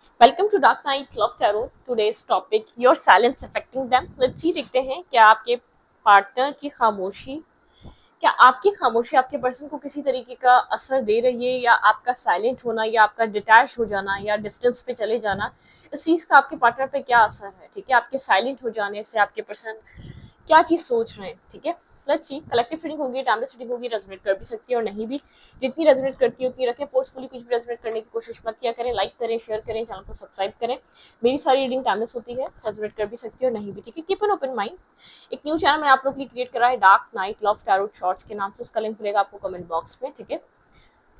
Welcome to dark night love tarot. Today's topic your silence affecting them. Let's see, देखते हैं क्या आपके partner की खामोशी, क्या आपकी खामोशी आपके पर्सन को किसी तरीके का असर दे रही है, या आपका साइलेंट होना या आपका डिटैच हो जाना या डिस्टेंस पे चले जाना, इस चीज़ का आपके पार्टनर पे क्या असर है। ठीक है, आपके साइलेंट हो जाने से आपके पर्सन क्या चीज़ सोच रहे हैं। ठीक है, लेट्स सी। कलेक्टिव रीडिंग होगी, टाइमलेस रीडिंग होगी, रेजोनेट कर भी सकती है और नहीं भी। जितनी रेजोनेट करती है उतनी रखें, फोर्सफुली कुछ भी रेजोनेट करने की कोशिश मत किया करें। लाइक करें, शेयर करें, चैनल को सब्सक्राइब करें। मेरी सारी रीडिंग टाइमलेस होती है, रेजोनेट कर भी सकती है और नहीं भी। ठीक है, कीप एन ओपन माइंड। एक न्यू चैनल मैंने आप लोग के लिए क्रिएट करा है, dark night love tarot shorts के नाम से। उसका लिंक मिलेगा आपको कमेंट बॉक्स में। ठीक है,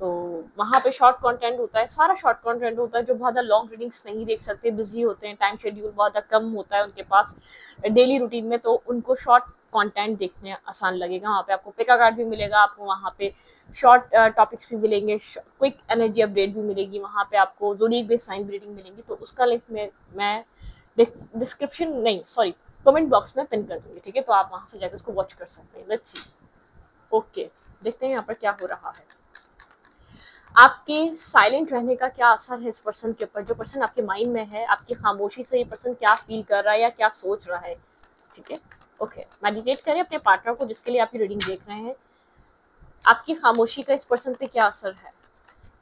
तो वहाँ पे शॉर्ट कंटेंट होता है, सारा शॉर्ट कंटेंट होता है। जो बहुत ज़्यादा लॉन्ग रीडिंग्स नहीं देख सकते, बिजी होते हैं, टाइम शेड्यूल बहुत ज़्यादा कम होता है उनके पास डेली रूटीन में, तो उनको शॉर्ट कंटेंट देखने आसान लगेगा। वहाँ पे आपको पिका कार्ड भी मिलेगा, आपको वहाँ पे शॉर्ट टॉपिक्स भी मिलेंगे, क्विक एनर्जी अपडेट भी मिलेगी, वहाँ पे आपको ज़ोडिएक बेस्ड साइन रीडिंग मिलेंगी। तो उसका लिंक मैं डिस्क्रिप्शन नहीं, सॉरी, कमेंट बॉक्स में पिन कर दूंगी। ठीक है, तो आप वहाँ से जाकर उसको वॉच कर सकते हैं। Let's see. ओके, देखते हैं यहाँ पर क्या हो रहा है। आपके साइलेंट रहने का क्या असर है इस पर्सन के ऊपर। जो पर्सन आपके माइंड में है, आपकी खामोशी से ये पर्सन क्या फील कर रहा है या क्या सोच रहा है। ठीक है, ओके, मेडिटेट करें अपने पार्टनर को जिसके लिए आप ये रीडिंग देख रहे हैं। आपकी खामोशी का इस पर्सन पे क्या असर है,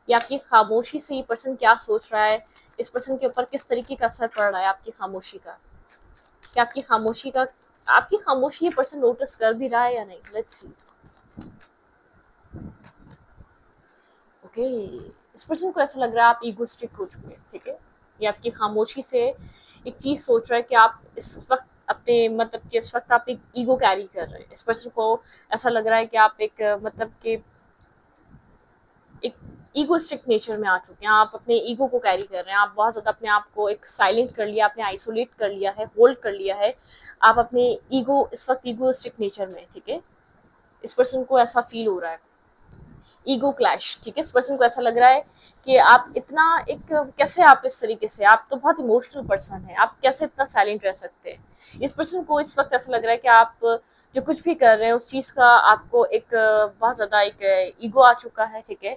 या आपकी खामोशी से ये पर्सन क्या सोच रहा है, इस पर्सन के ऊपर किस तरीके का असर पड़ रहा है आपकी खामोशी का। क्या आपकी खामोशी ये पर्सन नोटिस कर भी रहा है या नहीं। Let's see. ओके, इस पर्सन को ऐसा लग रहा है आप ईगोस्टिक हो चुके हैं। ठीक है, ये आपकी खामोशी से एक चीज सोच रहा है कि आप इस वक्त अपने मतलब कि इस वक्त आप एक ईगो कैरी कर रहे हैं। इस पर्सन को ऐसा लग रहा है कि आप एक मतलब कि एक ईगोस्टिक नेचर में आ चुके हैं। आप अपने ईगो को कैरी कर रहे हैं, आप बहुत ज्यादा अपने आप को एक साइलेंट कर लिया, आपने आइसोलेट कर लिया है, होल्ड कर लिया है। आप अपने ईगो इस वक्त ईगोस्टिक नेचर में। ठीक है, इस पर्सन को ऐसा फील हो रहा है, ईगो क्लैश। ठीक है, इस पर्सन को ऐसा लग रहा है कि आप इतना एक कैसे, आप इस तरीके से, आप तो बहुत इमोशनल पर्सन है, आप कैसे इतना साइलेंट रह सकते हैं। इस पर्सन को इस वक्त ऐसा लग रहा है कि आप जो कुछ भी कर रहे हैं उस चीज का आपको एक बहुत ज्यादा एक ईगो आ चुका है। ठीक है,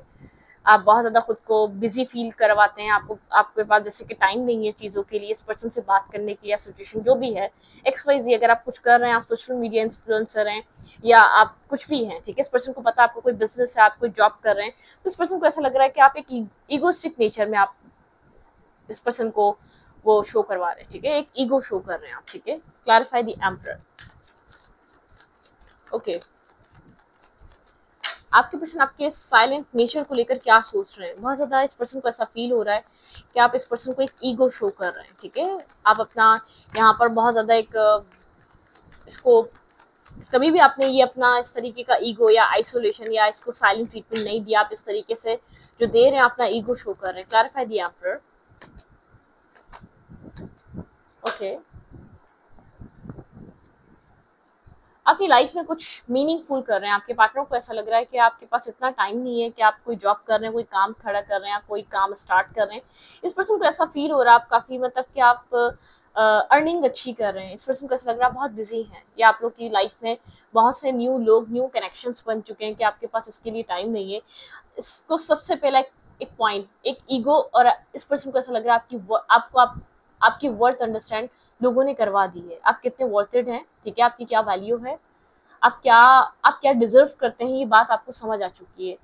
आप बहुत ज्यादा खुद को बिजी फील करवाते हैं, आपको आपके पास जैसे कि टाइम नहीं है चीजों के लिए, इस पर्सन से बात करने की, या सिचुएशन जो भी है एक्स वाई जी। अगर आप कुछ कर रहे हैं, आप सोशल मीडिया इन्फ्लुएंसर हैं या आप कुछ भी हैं। ठीक है, इस पर्सन को पता है आपको कोई बिजनेस है, आप कोई जॉब कर रहे हैं, तो इस पर्सन को ऐसा लग रहा है कि आप एक ईगोस्टिक नेचर में आप इस पर्सन को वो शो करवा रहे हैं। ठीक है, एक ईगो शो कर रहे हैं आप। ठीक है, क्लैरिफाई द एम्परर। ओके, आपके पर्सन आपके साइलेंट नेचर को लेकर क्या सोच रहे हैं। बहुत ज्यादा इस पर्सन को ऐसा फील हो रहा है कि आप इस पर्सन को एक ईगो शो कर रहे हैं। ठीक है, आप अपना यहाँ पर बहुत ज्यादा एक इसको कभी भी आपने ये अपना इस तरीके का ईगो या आइसोलेशन या इसको साइलेंट ट्रीटमेंट नहीं दिया। आप इस तरीके से जो दे रहे हैं अपना ईगो शो कर रहे हैं। Clarify the emperor. ओके, अपनी लाइफ में कुछ मीनिंगफुल कर रहे हैं। आपके पार्टनर को ऐसा लग रहा है कि आपके पास इतना टाइम नहीं है कि आप कोई जॉब कर रहे हैं, कोई काम खड़ा कर रहे हैं, कोई काम स्टार्ट कर रहे हैं। इस पर्सन को ऐसा फील हो रहा है आप काफी मतलब कि आप अर्निंग अच्छी कर रहे हैं। इस पर्सन को ऐसा लग रहा है बहुत बिजी हैं, या आप लोग की लाइफ में बहुत से न्यू लोग, न्यू कनेक्शंस बन चुके हैं कि आपके पास इसके लिए टाइम नहीं है। इसको सबसे पहला एक पॉइंट, एक ईगो, और इस पर्सन को ऐसा लग रहा है आपकी वर्थ अंडरस्टैंड लोगों ने करवा दी है। आप कितने वर्थेड हैं। ठीक है, आपकी क्या वैल्यू है, आप क्या डिजर्व करते हैं, ये बात आपको समझ आ चुकी है।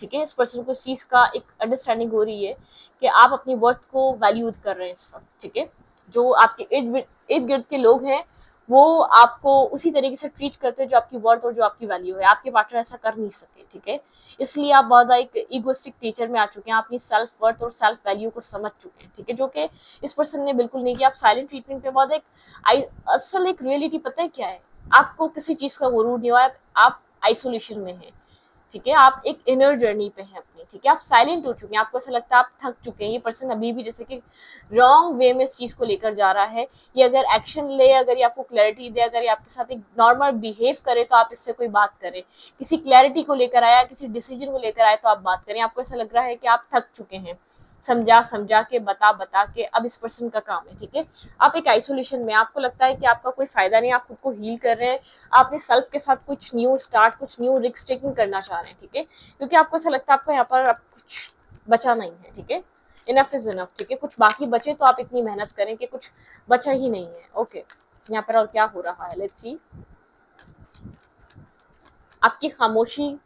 ठीक है, इस पर्सन को इस चीज का एक अंडरस्टैंडिंग हो रही है कि आप अपनी वर्थ को वैल्यू कर रहे हैं इस वक्त। ठीक है, जो आपके इर्द गिर्द के लोग हैं वो आपको उसी तरीके से ट्रीट करते हैं जो आपकी वर्थ और जो आपकी वैल्यू है। आपके पार्टनर ऐसा कर नहीं सके। ठीक है, इसलिए आप बहुत एक ईगोस्टिक नेचर में आ चुके हैं, अपनी सेल्फ वर्थ और सेल्फ वैल्यू को समझ चुके हैं। ठीक है, जो कि इस पर्सन ने बिल्कुल नहीं किया। आप साइलेंट ट्रीटमेंट पे बहुत एक असल एक रियलिटी पता है क्या है, आपको किसी चीज का गुरूर नहीं हुआ, आप आइसोलेशन में हैं। ठीक है, आप एक इनर जर्नी पे हैं अपनी। ठीक है, आप साइलेंट हो चुके हैं, आपको ऐसा लगता है आप थक चुके हैं। ये पर्सन अभी भी जैसे कि रॉन्ग वे में इस चीज को लेकर जा रहा है। ये अगर एक्शन ले, अगर ये आपको क्लैरिटी दे, अगर ये आपके साथ एक नॉर्मल बिहेव करे तो आप इससे कोई बात करें। किसी क्लैरिटी को लेकर आया, किसी डिसीजन को लेकर आया तो आप बात करें। आपको ऐसा लग रहा है कि आप थक चुके हैं, समझा समझा के, बता के, अब इस पर्सन का काम है। ठीक है, आप एक आइसोलेशन में, आपको लगता है कि आपका कोई फायदा नहीं, आप खुद को हील कर रहे हैं, आप अपने सेल्फ के साथ कुछ न्यू स्टार्ट, कुछ न्यू रिस्क टेकिंग करना चाह रहे हैं। ठीक है, क्योंकि आपको ऐसा लगता है आपको यहाँ पर अब कुछ बचा नहीं है। ठीक है, इनफ इज इनफ, ठीक है। कुछ बाकी बचे तो आप इतनी मेहनत करें कि कुछ बचा ही नहीं है। ओके, यहाँ पर और क्या हो रहा है, लेट्स सी। आपकी खामोशी,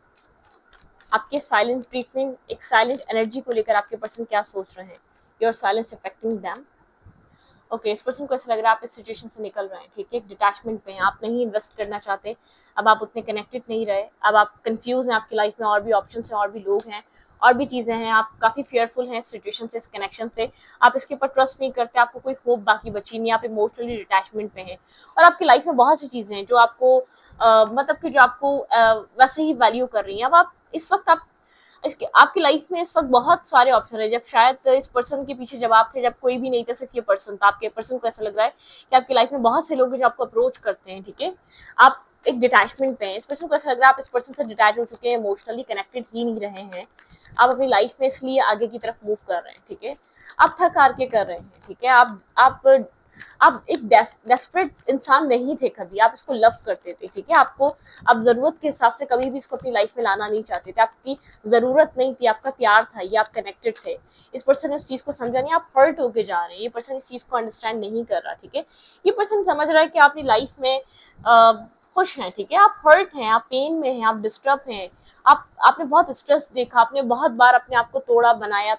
आपके साइलेंट ट्रीटमेंट, एक साइलेंट एनर्जी को लेकर आपके पर्सन क्या सोच रहे हैं। Your silence affecting them. Okay, इस पर्सन को ऐसा लग रहा है आप इस सिचुएशन से निकल रहे हैं, ठीक है। एक डिटैचमेंट पे हैं, आप नहीं इन्वेस्ट करना चाहते, अब आप उतने कनेक्टेड नहीं रहे, अब आप कंफ्यूज हैं, आपकी लाइफ में और भी ऑप्शन हैं, और भी लोग हैं, और भी चीज़ें हैं, आप काफ़ी फेयरफुल हैं इस सिचुएशन से, इस कनेक्शन से, आप इसके ऊपर ट्रस्ट नहीं करते, आपको कोई होप बाकी बची नहीं, आप इमोशनली डिटैचमेंट पे हैं, और आपकी लाइफ में बहुत सी चीज़ें हैं जो आपको मतलब कि जो आपको वैसे ही वैल्यू कर रही हैं। अब आप इस वक्त आप इसके आपकी लाइफ में इस वक्त बहुत सारे ऑप्शन है। जब शायद इस पर्सन के पीछे जब आप थे, जब कोई भी नहीं था, सिर्फ ये पर्सन था, आपके पर्सन को ऐसा लग रहा है कि आपकी लाइफ में बहुत से लोग हैं जो आपको अप्रोच करते हैं, ठीक है। आप एक डिटैचमेंट पे हैं, इस पर्सन को ऐसा लग रहा है आप इस पर्सन से डिटैच हो चुके हैं, इमोशनली कनेक्टेड ही नहीं रहे हैं, आप अपनी लाइफ में इसलिए आगे की तरफ मूव कर रहे हैं, ठीक है। आप थक हार के कर रहे हैं, ठीक है। आप एक डेस्परेट इंसान नहीं थे कभी, आप इसको लव करते थे, ठीक है। आपको आप जरूरत के हिसाब से कभी भी इसको अपनी लाइफ में लाना नहीं चाहते थे, आपकी जरूरत नहीं थी, आपका प्यार था, ये आप कनेक्टेड थे। इस पर्सन ने उस चीज को समझा नहीं, आप हर्ट होके जा रहे हैं, ये पर्सन इस चीज को अंडरस्टैंड नहीं कर रहा, ठीक है। ये पर्सन समझ रहा है कि आप अपनी लाइफ में खुश हैं, ठीक है। आप हर्ट हैं, आप पेन में हैं, आप डिस्टर्ब हैं, आपने बहुत स्ट्रेस देखा, आपने बहुत बार अपने आप को तोड़ा बनाया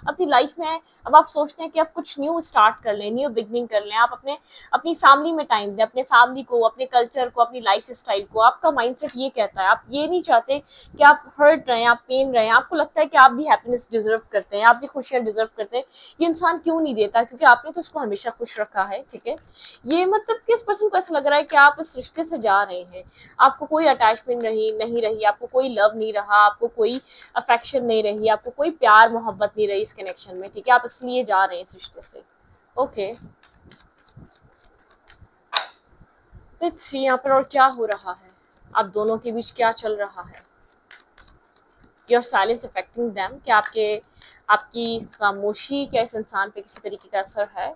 अपनी लाइफ में। अब आप सोचते हैं कि आप कुछ न्यू स्टार्ट कर लें, न्यू बिगनिंग कर लें, आप अपनी फैमिली में टाइम दें, अपने फैमिली को, अपने कल्चर को, अपनी लाइफ स्टाइल को। आपका माइंडसेट ये कहता है, आप ये नहीं चाहते कि आप हर्ट रहें, आप पेन रहें, आपको लगता है कि आप भी हैप्पीनेस डिजर्व करते हैं, आप भी खुशियां डिजर्व करते हैं। ये इंसान क्यों नहीं देता, क्योंकि आपने तो उसको हमेशा खुश रखा है, ठीक है। ये मतलब कि इस पर्सन को ऐसा लग रहा है कि आप इस रिश्ते से जा रहे हैं, आपको कोई अटैचमेंट नहीं रही, आपको कोई लव नहीं रहा, आपको कोई अफेक्शन नहीं रही, आपको कोई प्यार मोहब्बत नहीं रही इस कनेक्शन में, ठीक है। आप इसलिए जा रहे हैं इस रिश्ते से। ओके, लेट्स सी यहाँ पर और क्या हो रहा है, आप दोनों के बीच क्या चल रहा है। योर साइलेंस अफेक्टिंग देम, क्या आपकी खामोशी क्या इस इंसान पे किसी तरीके का असर है।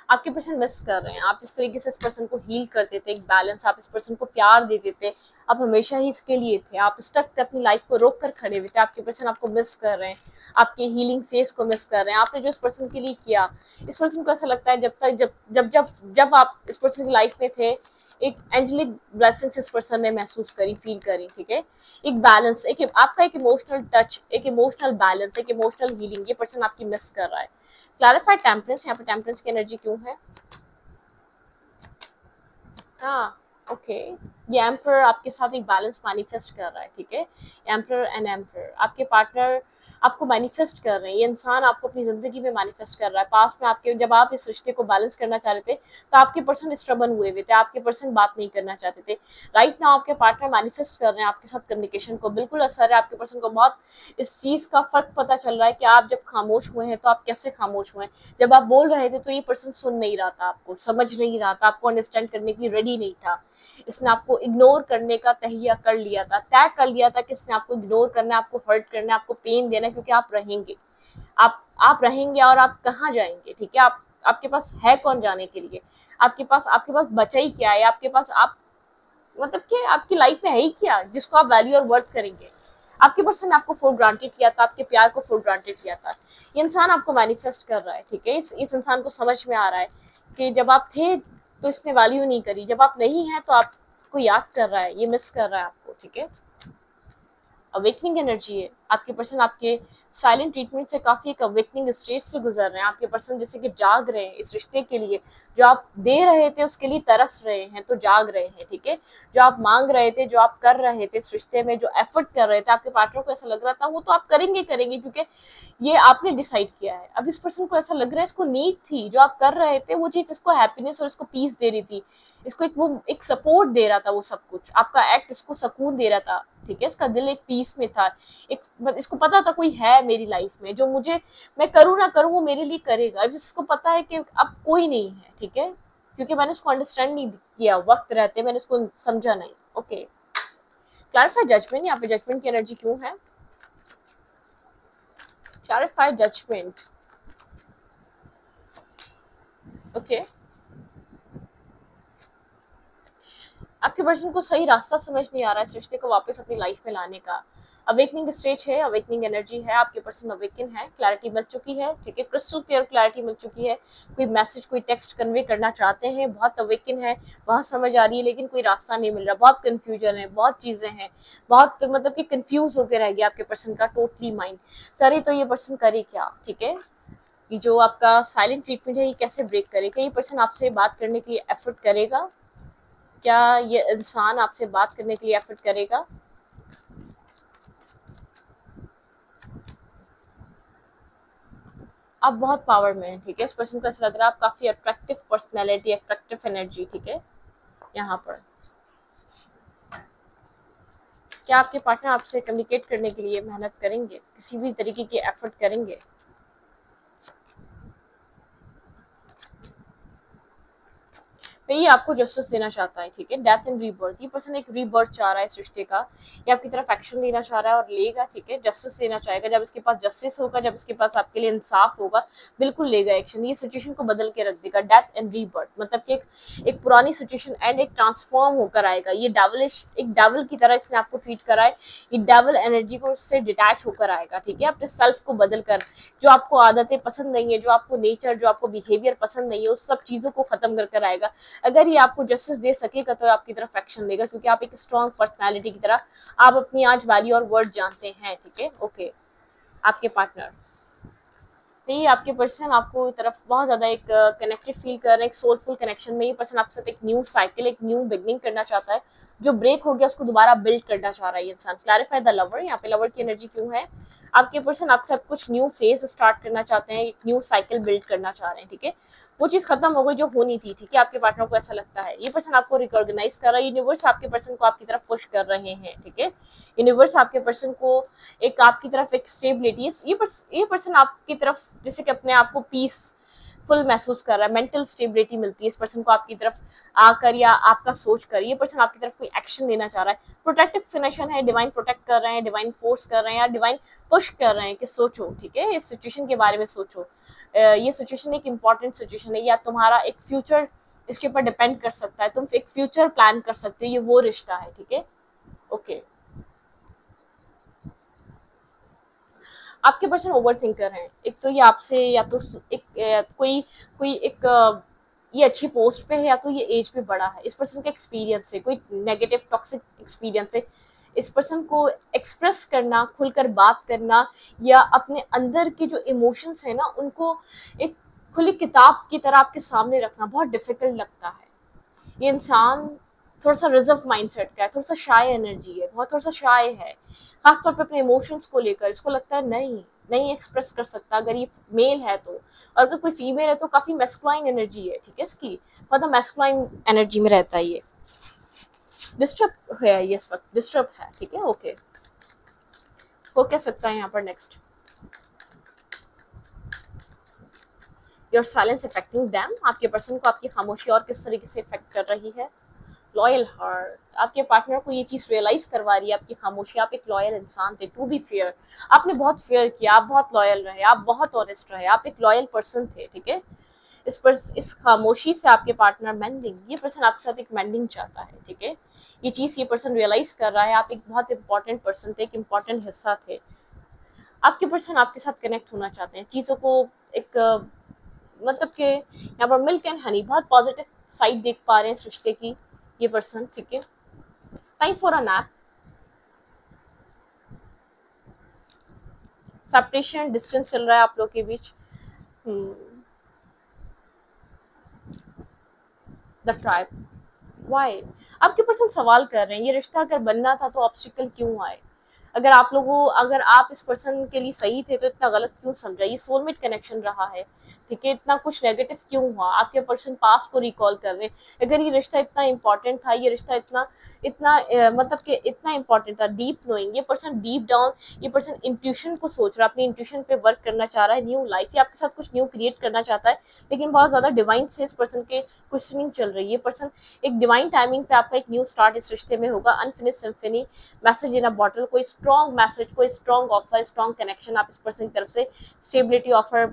आपके पर्सन मिस कर रहे हैं, आप इस तरीके से इस पर्सन को हील करते थे, एक बैलेंस, आप इस पर्सन को प्यार देते थे, आप हमेशा ही इसके लिए थे, आप स्टक थे, अपनी लाइफ को रोक कर खड़े हुए थे। आपके पर्सन आपको मिस कर रहे हैं, आपके हीलिंग फेस को मिस कर रहे हैं, आपने जो इस पर्सन के लिए किया। इस पर्सन को ऐसा लगता है जब आप इस पर्सन की लाइफ में थे, एक एंजेलिक ब्लेसिंग्स इस पर्सन ने महसूस करी, फील करी, ठीक है। एक बैलेंस, एक आपका एक इमोशनल टच, एक इमोशनल बैलेंस, एक इमोशनल हीलिंग, ये पर्सन आपकी मिस कर रहा है। क्लैरिफाइड टेम्परेंस, यहाँ पे टेम्परेंस की एनर्जी क्यों है। हाँ, ओके, ये एम्पर आपके साथ एक बैलेंस मैनिफेस्ट कर रहा है, ठीक है। एम्पर एंड एम्पर, आपके पार्टनर आपको मैनिफेस्ट कर रहे हैं, ये इंसान आपको अपनी जिंदगी में मैनिफेस्ट कर रहा है। पास्ट में आपके जब आप इस रिश्ते को बैलेंस करना चाह रहे थे तो आपके पर्सन स्ट्रबन हुए थे, आपके पर्सन बात नहीं करना चाहते थे। राइट नाउ आपके पार्टनर मैनिफेस्ट कर रहे हैं आपके साथ कम्युनिकेशन को, बिल्कुल असर है। आपके पर्सन को बहुत इस चीज का फर्क पता चल रहा है कि आप जब खामोश हुए हैं तो आप कैसे खामोश हुए हैं। जब आप बोल रहे थे तो ये पर्सन सुन नहीं रहा था, आपको समझ नहीं रहा था, आपको अंडरस्टैंड करने के लिए रेडी नहीं था। इसने आपको इग्नोर करने का तहिया कर लिया था, तय कर लिया था कि इसने आपको इग्नोर करना है, आपको हर्ट करना है, आपको पेन देना है, क्योंकि आप रहेंगे, आप रहेंगे और आप कहाँ जाएंगे, ठीक है। आपके पास है कौन जाने के लिए, आपके पास बचा ही क्या है, आपके पास आप मतलब कि आपकी लाइफ में है ही क्या जिसको आप वैल्यू और वर्थ करेंगे। आपके पर्सन ने आपको फॉर ग्रांटेड किया था, आपके प्यार को फॉर ग्रांटेड किया था। ये इंसान आपको मैनिफेस्ट कर रहा है, ठीक है। इस इंसान को समझ में आ रहा है कि जब आप थे तो इसने वैल्यू नहीं करी, जब आप नहीं है तो आपको याद कर रहा है, ये मिस कर रहा है आपको, ठीक है। अवेकनिंग एनर्जी है, आपके पर्सन आपके साइलेंट ट्रीटमेंट से काफी एक अवेकनिंग स्टेज से गुजर रहे हैं। आपके पर्सन जैसे कि जाग रहे हैं इस रिश्ते के लिए, जो आप दे रहे थे उसके लिए तरस रहे हैं, तो जाग रहे हैं, ठीक है। जो आप मांग रहे थे, जो आप कर रहे थे इस रिश्ते में, जो एफर्ट कर रहे थे, आपके पार्टनर को ऐसा लग रहा था वो तो आप करेंगे क्योंकि ये आपने डिसाइड किया है। अब इस पर्सन को ऐसा लग रहा है इसको नीड थी, जो आप कर रहे थे वो चीज इसको हैप्पीनेस और इसको पीस दे रही थी, इसको एक सपोर्ट दे रहा था, वो सब कुछ आपका एक्ट इसको सुकून दे रहा था, ठीक है। इसका दिल एक पीस में था, इसको पता था कोई है मेरी लाइफ में जो मैं करूँ ना करूँ वो मेरे लिए करेगा। अब इसको पता है कि अब कोई नहीं है, ठीक है, क्योंकि मैंने उसको अंडरस्टैंड नहीं किया, वक्त रहते मैंने उसको समझा नहीं। ओके, क्लैरिफाई जजमेंट, यहाँ पे जजमेंट की एनर्जी क्यों है। Clarify judgement, okay. आपके पर्सन को सही रास्ता समझ नहीं आ रहा है इस रिश्ते को वापस अपनी लाइफ में लाने का। अवेकनिंग स्टेज है, अवेकनिंग एनर्जी है, आपके पर्सन अवेकन है, क्लैरिटी मिल चुकी है, ठीक है, क्रिस्टल क्लियर क्लैरिटी मिल चुकी है। कोई मैसेज, कोई टेक्स्ट कन्वे करना चाहते हैं, बहुत अवेकन है, बहुत समझ आ रही है, लेकिन कोई रास्ता नहीं मिल रहा, बहुत कंफ्यूजन है, बहुत चीजें हैं, बहुत मतलब कि कंफ्यूज होकर रह गया आपके पर्सन का टोटली माइंड। करे तो ये पर्सन करे क्या, ठीक है। ये जो आपका साइलेंट ट्रीटमेंट है, ये कैसे ब्रेक करे? क्या ये पर्सन आपसे बात करने के लिए एफर्ट करेगा? क्या ये इंसान आपसे बात करने के लिए एफर्ट करेगा? आप बहुत पावर में हैं, ठीक है। इस पर्सन को ऐसा लग रहा है आप काफी अट्रैक्टिव पर्सनैलिटी, अट्रैक्टिव एनर्जी, ठीक है। यहाँ पर क्या आपके पार्टनर आपसे कम्युनिकेट करने के लिए मेहनत करेंगे, किसी भी तरीके की एफर्ट करेंगे? ये आपको जस्टिस देना चाहता है, ठीक है। डेथ एंड रीबर्थ, ये पर्सन एक रीबर्थ चाह रहा है इस रिश्ते का, ये आपकी तरफ एक्शन लेना चाह रहा है और लेगा, ठीक है। जस्टिस देना चाहेगा, जब इसके पास जस्टिस होगा, जब इसके पास आपके लिए इंसाफ होगा, बिल्कुल लेगा एक्शन। ये सिचुएशन को बदल के रख देगा। डेथ एंड रीबर्थ मतलब कि एक पुरानी सिचुएशन एंड एक ट्रांसफॉर्म होकर आएगा। ये डेविलिश, एक डेविल की तरह इसने आपको ट्रीट करा है, ये डेविल एनर्जी को उससे डिटैच होकर आएगा, ठीक है। अपने सेल्फ को बदल कर, जो आपको आदतें पसंद नहीं है, जो आपको नेचर, जो आपको बिहेवियर पसंद नहीं है, उस सब चीजों को खत्म कर आएगा। अगर ये आपको जस्टिस दे सकेगा तो आपकी तरफ एक्शन लेगा, क्योंकि आप एक स्ट्रॉन्ग पर्सनालिटी की तरह आप अपनी आज वैल्यू और वर्ड जानते हैं, ठीक है। ओके, आपके पार्टनर, तो ये आपके पर्सन आपको तरफ बहुत ज्यादा एक कनेक्टेड फील कर रहे हैं, एक सोलफुल कनेक्शन में। ये पर्सन आपके साथ एक न्यू साइकिल, एक न्यू बिगनिंग करना चाहता है। जो ब्रेक हो गया उसको दोबारा बिल्ड करना चाह रहा है ये इंसान। क्लैरिफाई द लवर, यहाँ पे लवर की एनर्जी क्यों है? आपके पर्सन आपसे कुछ न्यू फेज स्टार्ट करना चाहते हैं, एक न्यू साइकिल बिल्ड करना चाह रहे हैं, ठीक है। वो चीज खत्म हो गई जो होनी थी, ठीक है। आपके पार्टनर को ऐसा लगता है। ये पर्सन आपको रिकॉग्नाइज कर रहा है, यूनिवर्स आपके पर्सन को आपकी तरफ पुश कर रहे हैं, ठीक है। यूनिवर्स आपके पर्सन को एक आपकी तरफ एक स्टेबिलिटी, ये पर्सन आपकी तरफ जैसे कि अपने आप को पीस फुल महसूस कर रहा है, मेंटल स्टेबिलिटी मिलती है इस पर्सन को आपकी तरफ आकर या आपका सोच कर। ये पर्सन आपकी तरफ कोई एक्शन लेना चाह रहा है। प्रोटेक्टिव फिनिशन है, डिवाइन प्रोटेक्ट कर रहे हैं, डिवाइन फोर्स कर रहे हैं या डिवाइन पुश कर रहे हैं कि सोचो, ठीक है, इस सिचुएशन के बारे में सोचो। ये सिचुएशन एक इंपॉर्टेंट सिचुएशन है, या तुम्हारा एक फ्यूचर इसके ऊपर डिपेंड कर सकता है, तुम एक फ्यूचर प्लान कर सकते हो, ये वो रिश्ता है, ठीक है। ओके, आपके पर्सन ओवर थिंकर हैं। एक तो ये आपसे या तो कोई कोई एक ये अच्छी पोस्ट पे है, या तो ये एज पे बड़ा है। इस पर्सन का एक्सपीरियंस है, कोई नेगेटिव टॉक्सिक एक्सपीरियंस है। इस पर्सन को एक्सप्रेस करना, खुलकर बात करना या अपने अंदर के जो इमोशंस है ना, उनको एक खुली किताब की तरह आपके सामने रखना बहुत डिफिकल्ट लगता है। ये इंसान थोड़ा सा रिजर्व माइंडसेट का है, थोड़ा सा शाय एनर्जी है, बहुत थोड़ा सा शाय है, खासतौर पे अपने इमोशंस को लेकर। इसको लगता है नहीं नहीं एक्सप्रेस कर सकता, अगर ये मेल है तो। और अगर कोई फीमेल है तो काफी मैस्कुलाइन एनर्जी है, ठीक है, इसकी मतलब मैस्कुलाइन एनर्जी में रहता है। ये डिस्टर्ब है, ये इस वक्त डिस्टर्ब है, ठीक है। ओके, हो क्या सकता है यहाँ पर next? Your silence affecting them, आपके पर्सन को आपकी खामोशी और किस तरीके से इफेक्ट कर रही है? लॉयल हार्ट, आपके पार्टनर को ये चीज रियलाइज करवा रही है आपकी खामोशी। आप एक लॉयल इंसान थे, टू बी फेयर, आपने बहुत फेयर किया, आप बहुत लॉयल रहे, आप बहुत ऑनेस्ट रहे, आप एक लॉयल पर्सन थे, ठीक है। इस खामोशी से आपके पार्टनर मेंडिंग, ये पर्सन आपके साथ एक मेंडिंग चाहता है, ठीक है। ये चीज ये पर्सन रियलाइज कर रहा है, आप एक बहुत इंपॉर्टेंट पर्सन थे, एक इंपॉर्टेंट हिस्सा थे। आपके पर्सन आपके साथ कनेक्ट होना चाहते हैं, चीजों को एक मतलब कि यहाँ पर मिल्क एंड हनी, बहुत पॉजिटिव साइड देख पा रहे हैं इस रिश्ते की ये पर्सन, ठीक है। Time for a nap, separation, distance चल रहा है आप लोग के बीच। The tribe, why? आपके पर्सन सवाल कर रहे हैं, ये रिश्ता अगर बनना था तो ऑब्स्टिकल क्यों आए? अगर आप इस पर्सन के लिए सही थे तो इतना गलत क्यों समझा? ये सोलमेट कनेक्शन रहा है, ठीक है। इतना कुछ नेगेटिव क्यों हुआ? आपके पर्सन पास्ट को रिकॉल कर रहे हैं। अगर ये रिश्ता इतना इंपॉर्टेंट था, ये रिश्ता इतना इतना मतलब कि इतना इंपॉर्टेंट था, डीप नोइंग, ये पर्सन डीप डाउन, ये पर्सन इंट्यूशन को सोच रहा है, अपनी इंट्यूशन पे वर्क करना चाह रहा है, न्यू लाइफ, ये आपके साथ कुछ न्यू क्रिएट करना चाहता है, लेकिन बहुत ज्यादा डिवाइन से इस पर्सन के क्वेश्चनिंग चल रही है। ये पर्सन एक डिवाइन टाइमिंग पे आपका एक न्यू स्टार्ट इस रिश्ते में होगा। अनफिनिश्ड सिम्फनी, मैसेज इन अ बॉटल, कोई स्ट्रॉन्ग मैसेज, कोई स्ट्रॉन्ग ऑफर, स्ट्रॉन्ग कनेक्शन आप इस पर्सन की तरफ से स्टेबिलिटी ऑफर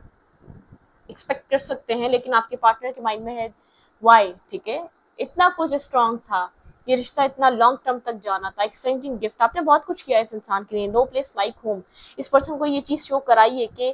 एक्सपेक्ट कर सकते हैं। लेकिन आपके पार्टनर के माइंड में है वाई, ठीक है, इतना कुछ स्ट्रॉन्ग था, ये रिश्ता इतना लॉन्ग टर्म तक जाना था, एक्सचेंजिंग गिफ्ट, आपने बहुत कुछ किया इस इंसान के लिए, नो प्लेस लाइक होम। इस पर्सन को ये चीज़ शो कराई है कि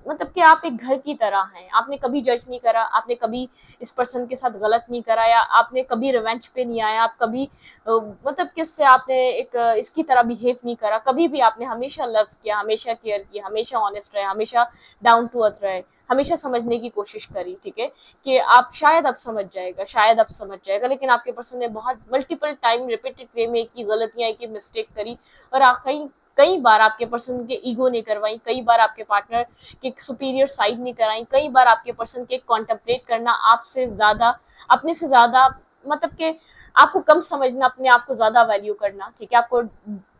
मतलब कि आप एक घर की तरह हैं, आपने कभी जज नहीं करा, आपने कभी इस पर्सन के साथ गलत नहीं करा, या आपने कभी रिवेंज पे नहीं आया, आप कभी मतलब किससे आपने एक इसकी तरह बिहेव नहीं करा, कभी भी आपने हमेशा लव किया, हमेशा केयर किया, हमेशा ऑनेस्ट रहे, हमेशा डाउन टू अर्थ रहे, हमेशा समझने की कोशिश करी, ठीक है, कि आप शायद अब समझ जाएगा, शायद अब समझ जाएगा, लेकिन आपके पर्सन ने बहुत मल्टीपल टाइम रिपीटेड वे में एक ही गलतियां, एक ही मिस्टेक करी, और कई कई बार आपके पर्सन के ईगो नहीं करवाई, कई बार आपके पार्टनर के सुपीरियर साइड नहीं कराई, कई बार आपके पर्सन के कॉन्टेम्पलेट करना आपसे ज्यादा, अपने से ज्यादा, मतलब कि आपको कम समझना, अपने आप को ज्यादा वैल्यू करना, ठीक है, आपको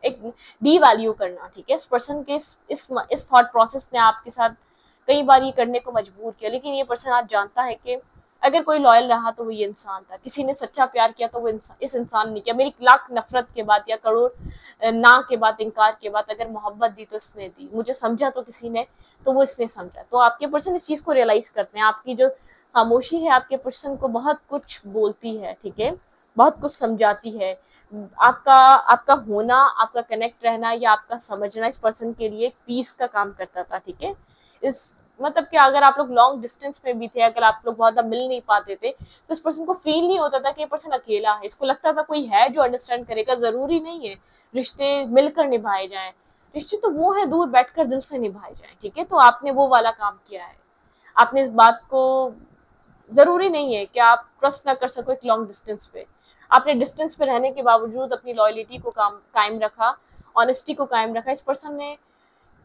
एक डी वैल्यू करना, ठीक है, इस पर्सन के इस थॉट प्रोसेस ने आपके साथ कई बार ये करने को मजबूर किया, लेकिन ये पर्सन आज जानता है कि अगर कोई लॉयल रहा तो वो ये इंसान था, किसी ने सच्चा प्यार किया तो वो इस इंसान ने किया, मेरी लाख नफरत के बाद या करोड़ ना के बाद, इनकार के बाद अगर मोहब्बत दी तो इसने दी, मुझे समझा तो किसी ने, तो वो इसने समझा। तो आपके पर्सन इस चीज को रियलाइज करते हैं, आपकी जो खामोशी है आपके पर्सन को बहुत कुछ बोलती है, ठीक है, बहुत कुछ समझाती है। आपका आपका होना, आपका कनेक्ट रहना या आपका समझना इस पर्सन के लिए पीस का काम करता था, ठीक है। इस मतलब कि अगर आप लोग लॉन्ग डिस्टेंस में भी थे, अगर आप लोग बहुत मिल नहीं पाते थे, तो इस पर्सन को फील नहीं होता था कि ये पर्सन अकेला है, इसको लगता था कोई है जो अंडरस्टैंड करेगा। जरूरी नहीं है रिश्ते मिलकर निभाए जाएं, रिश्ते तो वो है दूर बैठकर दिल से निभाए जाएं, ठीक है। तो आपने वो वाला काम किया है, आपने इस बात को, जरूरी नहीं है कि आप ट्रस्ट ना कर सको एक लॉन्ग डिस्टेंस पे, आपने डिस्टेंस पे रहने के बावजूद अपनी लॉयलिटी को कायम रखा, ऑनेस्टी को कायम रखा। इस पर्सन ने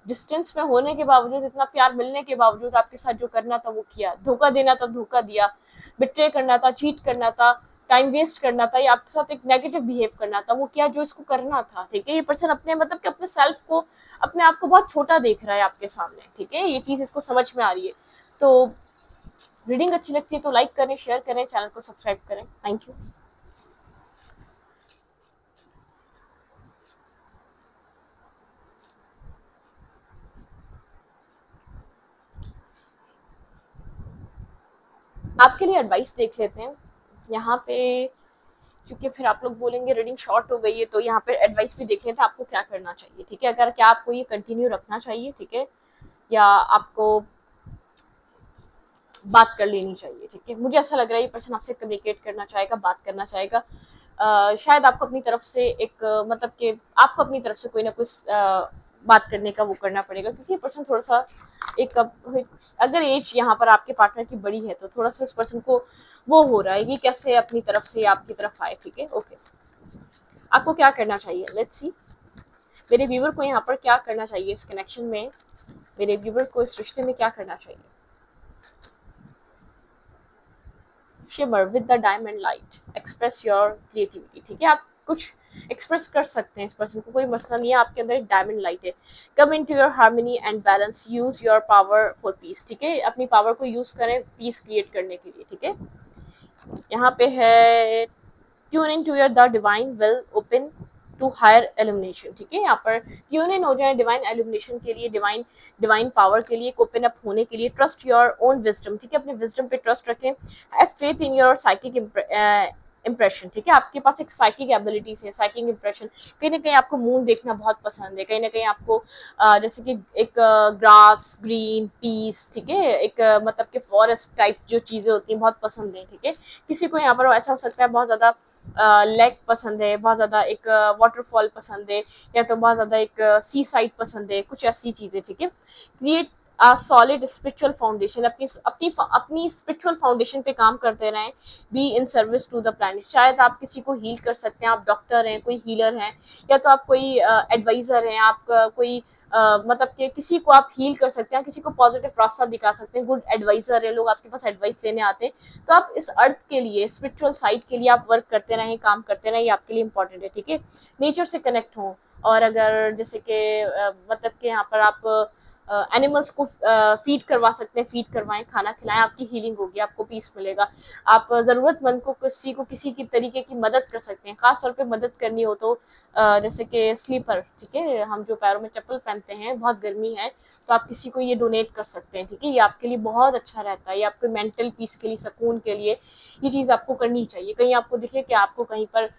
डिस्टेंस में होने के बावजूद, इतना प्यार मिलने के बावजूद आपके साथ जो करना था वो किया, धोखा देना था धोखा दिया, बिट्रे करना था, चीट करना था, टाइम वेस्ट करना था, या आपके साथ एक नेगेटिव बिहेव करना था, वो किया जो इसको करना था, ठीक है। ये पर्सन अपने मतलब कि अपने सेल्फ को, अपने आप को बहुत छोटा देख रहा है आपके सामने, ठीक है, ये चीज इसको समझ में आ रही है। तो रीडिंग अच्छी लगती है तो लाइक करें, शेयर करें, चैनल को सब्सक्राइब करें। Thank you. आपके लिए एडवाइस देख लेते हैं यहाँ पे, क्योंकि फिर आप लोग बोलेंगे रीडिंग शॉर्ट हो गई है, तो यहाँ पे एडवाइस भी देख लेते हैं आपको क्या करना चाहिए, ठीक है। अगर क्या आपको ये कंटिन्यू रखना चाहिए, ठीक है, या आपको बात कर लेनी चाहिए, ठीक है। मुझे ऐसा लग रहा है ये पर्सन आपसे कम्युनिकेट करना चाहेगा, बात करना चाहेगा। शायद आपको अपनी तरफ से एक मतलब कि आपको अपनी तरफ से कोई ना कुछ बात करने का वो करना पड़ेगा, क्योंकि ये पर्सन थोड़ा सा एक अगर एज यहाँ पर आपके पार्टनर की बड़ी है तो थोड़ा सा इस पर्सन को वो हो रहा है कि कैसे अपनी तरफ से आपकी तरफ आए, ठीक है। ओके, आपको क्या करना चाहिए, लेट्स सी। मेरे व्यूवर को यहाँ पर क्या करना चाहिए इस कनेक्शन में, मेरे व्यूवर को इस रिश्ते में क्या करना चाहिए। Shimmer with the diamond light, express your creativity, ठीक है। आप कुछ एक्सप्रेस कर सकते हैं इस पर्सन को, कोई मसला नहीं है, आपके अंदर एक डायमंड लाइट है। Come in to your harmony and balance, use your power for peace, ठीक है, अपनी पावर को यूज करें पीस क्रिएट करने के लिए, ठीक है। यहाँ पे है tune in to your the divine will, open to higher elimination, ठीक है। यहाँ पर ट्यून इन हो जाए डिवाइन एलिमिनेशन के लिए, डिवाइन पावर के लिए, ओपन अप होने के लिए। ट्रस्ट योर ओन विजडम, ठीक है, अपने विजडम पे ट्रस्ट रखें। Have faith in your psychic impression, ठीक है, आपके पास एक साइकिक एबिलिटीज है, साइकिक इम्प्रेशन। कहीं ना कहीं आपको मून देखना बहुत पसंद है, कहीं ना कहीं आपको जैसे कि एक ग्रास, ग्रीन, पीस, ठीक है, एक मतलब कि फॉरेस्ट टाइप जो चीज़ें होती हैं बहुत पसंद है, ठीक है। किसी को यहाँ पर ऐसा हो सकता है बहुत ज़्यादा लेक पसंद है, बहुत ज़्यादा एक वाटरफॉल पसंद है, या तो बहुत ज़्यादा एक सी साइड पसंद है, कुछ ऐसी चीज़ें, ठीक है। क्रिएट सॉलिड स्पिरिचुअल फाउंडेशन, अपनी स्पिरिचुअल फाउंडेशन पे काम करते रहें। Be in service to the planet, शायद आप किसी को हील कर सकते हैं, आप डॉक्टर हैं, कोई हीलर हैं, या तो आप कोई एडवाइजर हैं, आप कोई मतलब कि किसी को आप हील कर सकते हैं, किसी को पॉजिटिव रास्ता दिखा सकते हैं, गुड एडवाइजर है, लोग आपके पास एडवाइस लेने आते हैं। तो आप इस अर्थ के लिए, स्पिरिचुअल साइड के लिए आप वर्क करते रहें, काम करते रहें, ये आपके लिए इंपॉर्टेंट है, ठीक है। नेचर से कनेक्ट हों, और अगर जैसे कि मतलब कि यहाँ पर आप एनिमल्स को फीड करवा सकते हैं, फीड करवाएं, खाना खिलाएं, आपकी हीलिंग होगी, आपको पीस मिलेगा। आप ज़रूरतमंद को किसी की तरीके की मदद कर सकते हैं, खास तौर पे मदद करनी हो तो जैसे कि स्लीपर, ठीक है, हम जो पैरों में चप्पल पहनते हैं, बहुत गर्मी है तो आप किसी को ये डोनेट कर सकते हैं, ठीक है। ये आपके लिए बहुत अच्छा रहता है, ये आपके मेंटल पीस के लिए, सुकून के लिए ये चीज़ आपको करनी चाहिए। कहीं आपको दिखे कि आपको कहीं पर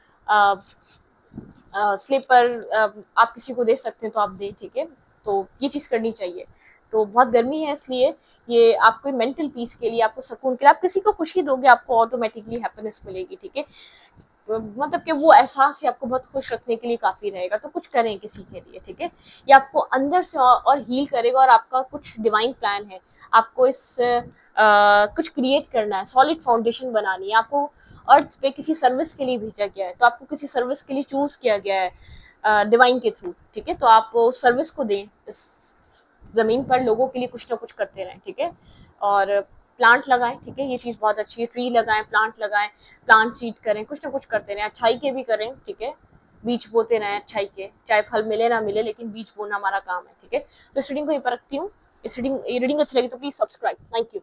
स्लीपर आप किसी को दे सकते हैं तो आप दें, ठीक है। तो ये चीज़ करनी चाहिए। तो बहुत गर्मी है, इसलिए ये आपको मेंटल पीस के लिए, आपको सुकून के लिए, आप किसी को खुशी दोगे आपको ऑटोमेटिकली हैप्पीनेस मिलेगी, ठीक है। मतलब कि वो एहसास ही आपको बहुत खुश रखने के लिए काफ़ी रहेगा। तो कुछ करें किसी के लिए, ठीक है। ये आपको अंदर से और हील करेगा, और आपका कुछ डिवाइन प्लान है। आपको इस कुछ क्रिएट करना है, सॉलिड फाउंडेशन बनानी है आपको। अर्थ पे किसी सर्विस के लिए भेजा गया है, तो आपको किसी सर्विस के लिए चूज किया गया है डिवाइन के थ्रू, ठीक है। तो आप उस सर्विस को दें, इस जमीन पर लोगों के लिए कुछ ना कुछ करते रहें, ठीक है। और प्लांट लगाएं, ठीक है, ये चीज़ बहुत अच्छी है। ट्री लगाएं, प्लांट लगाएं, प्लांट सीड करें, कुछ ना कुछ करते रहें, अच्छाई के भी करें, ठीक है। बीज बोते रहें अच्छाई के, चाहे फल मिले ना मिले, लेकिन बीज बोना हमारा काम है, ठीक है। तो इस रीडिंग को ये पर रखती हूँ। इस रीडिंग अच्छी लगी तो प्लीज सब्सक्राइब। Thank you.